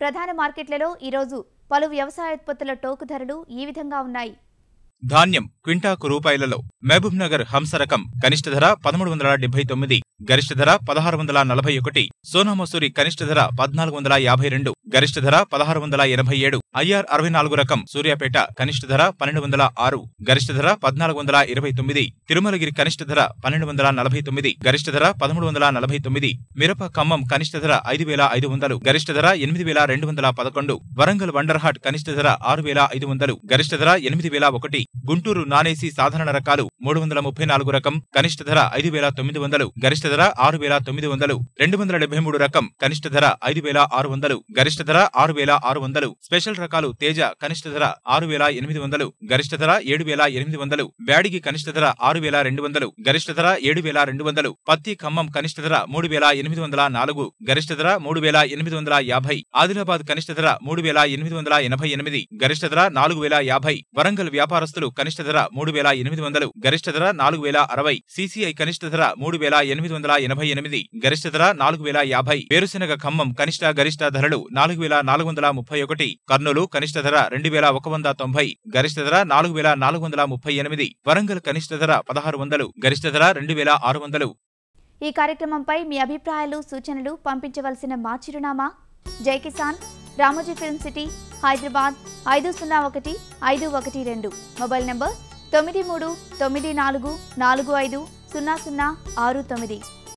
ప్రధాన మార్కెట్లలో ఈరోజు పలు వ్యవసాయోత్పత్తుల టోకు ధరలు ఈ విధంగా ఉన్నాయి. ధాన్యం క్వింటాకు రూపాయలలో మహబూబ్ నగర్ హంస రకం కనిష్ట ధర 1379, గరిష్ట ధర 1641, సోనా మసూరి కనిష్ట ధర 1452, గరిష్ట ధర 1687, ఐఆర్ 64 రకం సూర్యాపేట కనిష్ట ధర 1206, గరిష్ట ధర 1429, తిరుమలగిరి కనిష్ట ధర 1249, గరిష్ట ధర 1349, మిరప ఖమ్మం కనిష్ట ధర 5500, గరిష్ట ధర 8211, వరంగల్ వండర్హాట్ కనిష్ట ధర 6500, గరిష్ట ధర 8001, గుంటూరు నానేసి సాధారణ రకాలు 334 రకం కనిష్ట ధర 5900, గరిష్ట ధర 6900, 273 రకం కనిష్ట ధర 5600, గరిష్ట ధర 6600, స్పెషల్ రకాలు తేజ కనిష్ట ధర 6800, గరిష్ట ధర 7800, బ్యాడిగి కనిష్ట ధర 6200, గరిష్ట ధర 7200, పత్తి ఖమ్మం కనిష్ట ధర 3804, గరిష్ట ధర 3850, ఆదిలాబాద్ కనిష్ట ధర 3888, గరిష్ట ధర 4050, వరంగల్ వ్యాపారస్తులు కనిష్ట ధర 3800, గరిష్ట ధర 4060, సిసిఐ కనిష్ట ధర 3888, గరిష్ట ధర 4050, వేరుశెనగ ఖమ్మం కనిష్ట గరిష్ట ధరలు 4431, కర్నూలు కనిష్ట ధర 2190, గరిష్ట ధర 4438, వరంగల్ కనిష్ట ధర 1600, గరిష్ట ధర 2600. ఈ కార్యక్రమంపై మీ అభిప్రాయాలు సూచనలు పంపించవలసిన మా చిరునామా జై Kisan, Ramoji film city, Hyderabad 501512, mobile number 9394450069.